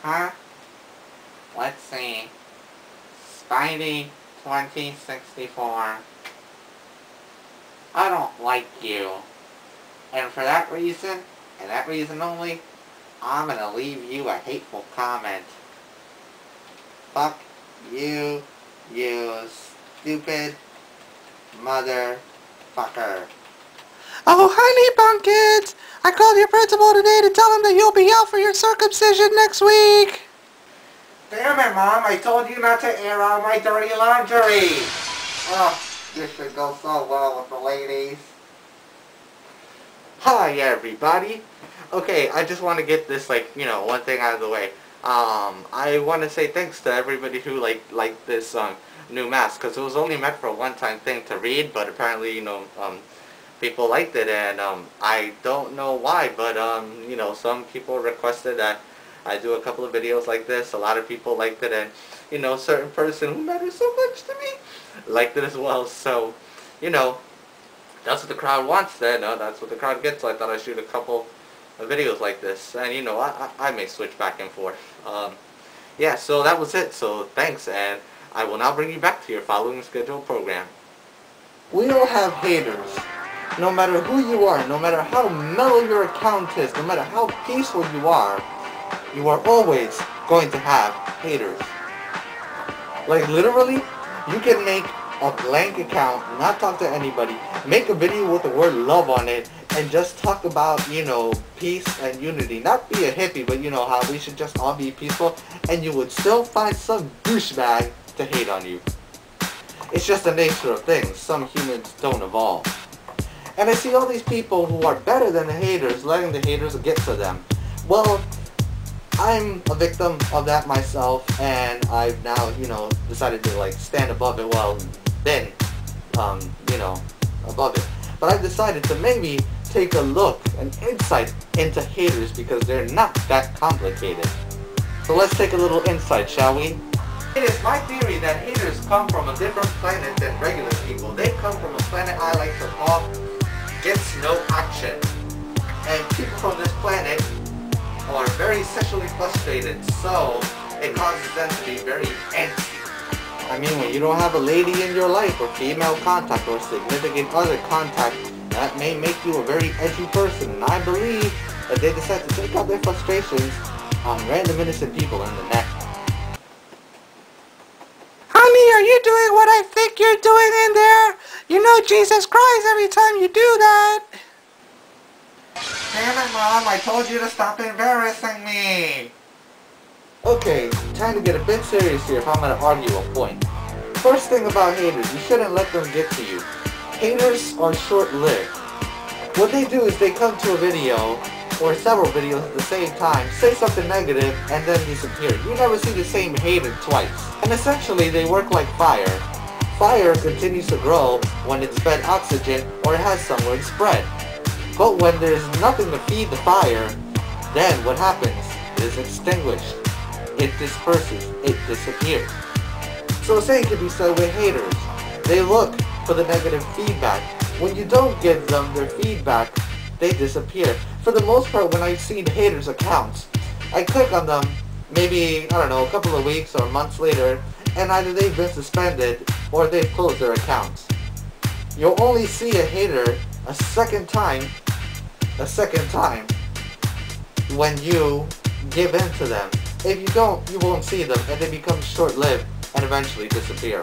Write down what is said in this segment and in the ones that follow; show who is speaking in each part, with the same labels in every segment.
Speaker 1: Huh? Let's see. Spidey 2064. I don't like you. And for that reason, and that reason only, I'm gonna leave you a hateful comment. Fuck you, you stupid motherfucker.
Speaker 2: Oh, honey bunkins! I called your principal today to tell him that you'll be out for your circumcision next week!
Speaker 1: Damn it, Mom! I told you not to air out my dirty laundry! Oh, this should go so well with the ladies. Hi, everybody! Okay, I just want to get this, one thing out of the way. I want to say thanks to everybody who, liked this, new mask, because it was only meant for a one-time thing to read, but apparently, people liked it, and, I don't know why, but, some people requested that I do a couple of videos like this. A lot of people liked it, and, a certain person who matters so much to me liked it as well, so, that's what the crowd wants then, that's what the crowd gets, so I thought I'd shoot a couple of videos like this, and, I may switch back and forth. Yeah, so that was it, so thanks, and I will now bring you back to your following scheduled program. We all have haters. No matter who you are, no matter how mellow your account is, no matter how peaceful you are always going to have haters. Like literally, you can make a blank account, not talk to anybody, make a video with the word love on it, and just talk about, peace and unity. Not be a hippie, but how we should just all be peaceful, and you would still find some douchebag to hate on you. It's just the nature of things. Some humans don't evolve. And I see all these people who are better than the haters, letting the haters get to them. Well, I'm a victim of that myself, and I've now, decided to, stand above it. Well, then, above it. But I've decided to maybe take a look, an insight into haters, because they're not that complicated. So let's take a little insight, shall we? It is my theory that haters come from a different planet than regular people. They come from a planet I like to call Gets No Action. And people from this planet are very sexually frustrated, so it causes them to be very antsy. I mean, when you don't have a lady in your life, or female contact, or significant other contact, that may make you a very edgy person. And I believe that they decide to take out their frustrations on random innocent people in the net.
Speaker 2: Honey, are you doing what I think you're doing in there? You know Jesus cries every time you do that.
Speaker 1: Damn it, Mom, I told you to stop embarrassing me! Okay, time to get a bit serious here if I'm going to argue a point. First thing about haters, you shouldn't let them get to you. Haters are short-lived. What they do is they come to a video, or several videos at the same time, say something negative, and then disappear. You never see the same hater twice. And essentially, they work like fire. Fire continues to grow when it's fed oxygen or it has somewhere to spread. But when there's nothing to feed the fire, then what happens is extinguished. It disperses. It disappears. So the same can be said with haters. They look for the negative feedback. When you don't give them their feedback, they disappear. For the most part, when I've seen haters' accounts, I click on them maybe, I don't know, a couple of weeks or months later, and either they've been suspended or they've closed their accounts. You'll only see a hater a second time when you give in to them. If you don't, you won't see them, and they become short-lived and eventually disappear.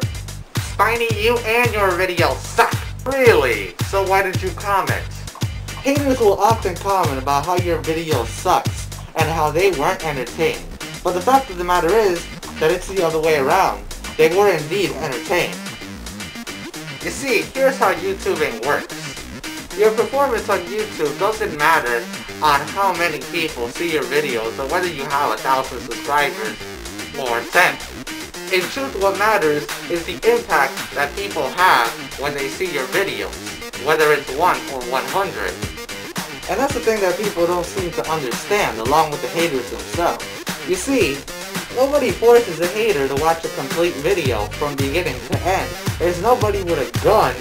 Speaker 1: Spiny, you and your video suck! Really? So why did you comment? Haters will often comment about how your video sucks and how they weren't entertained. But the fact of the matter is that it's the other way around. They were indeed entertained. You see, here's how YouTubing works. Your performance on YouTube doesn't matter on how many people see your videos or whether you have 1,000 subscribers or 10. In truth, what matters is the impact that people have when they see your videos, whether it's 1 or 100. And that's the thing that people don't seem to understand, along with the haters themselves. You see, nobody forces a hater to watch a complete video from beginning to end. There's nobody with a gun,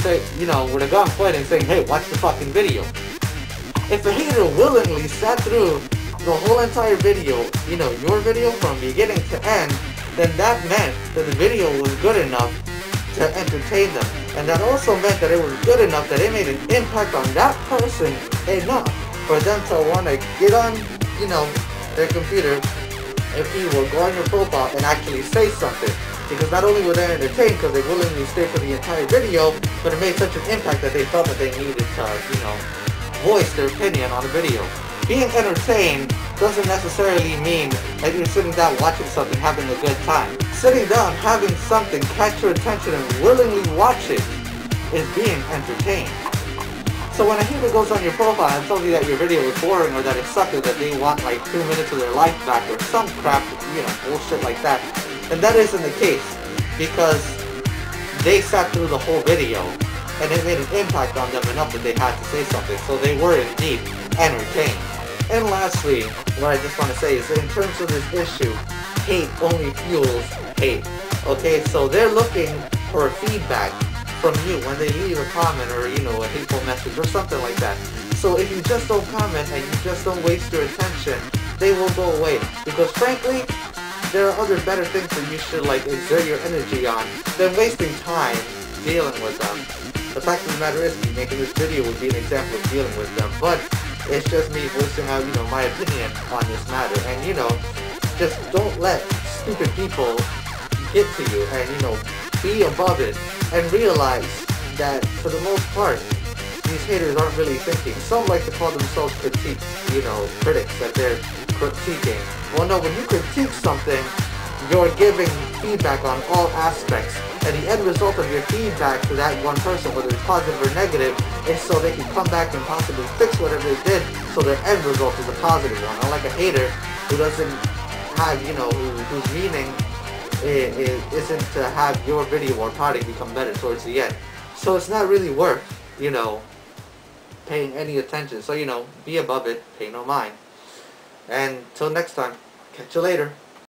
Speaker 1: with a gun pointing saying, hey, watch the fucking video. If a hater willingly sat through the whole entire video, you know, your video from beginning to end, then that meant that the video was good enough to entertain them. And that also meant that it was good enough that it made an impact on that person enough for them to want to get on, you know, their computer, if you will go on your profile and actually say something. Because not only were they entertained because they willingly stayed for the entire video, but it made such an impact that they felt that they needed to, you know, voice their opinion on the video. Being entertained doesn't necessarily mean that you're sitting down watching something, having a good time. Sitting down, having something catch your attention and willingly watch it is being entertained. So when a hater goes on your profile and tells you that your video is boring or that it sucked or that they want like 2 minutes of their life back or some crap, you know, bullshit like that, and that isn't the case, because they sat through the whole video and it made an impact on them enough that they had to say something, so they were indeed entertained. And lastly, what I just want to say is that in terms of this issue, hate only fuels hate. Okay, so they're looking for feedback from you when they leave a comment or, you know, a hateful message or something like that. So if you just don't comment and you just don't waste your attention, they will go away. Because frankly, there are other better things that you should like exert your energy on than wasting time dealing with them. The fact of the matter is, me making this video would be an example of dealing with them, but it's just me voicing out, you know, my opinion on this matter. And, you know, just don't let stupid people get to you, and, you know, be above it and realize that for the most part, these haters aren't really thinking. Some like to call themselves critiques, you know, critics, that they're critiquing. Well, no, when you critique something, you're giving feedback on all aspects, and the end result of your feedback to that one person, whether it's positive or negative, is so they can come back and possibly fix whatever they did, so their end result is a positive one. Unlike a hater who doesn't have, you know, whose meaning isn't to have your video or product become better towards the end. So it's not really worth, you know, paying any attention. So, you know, be above it, pay no mind. And till next time, catch you later.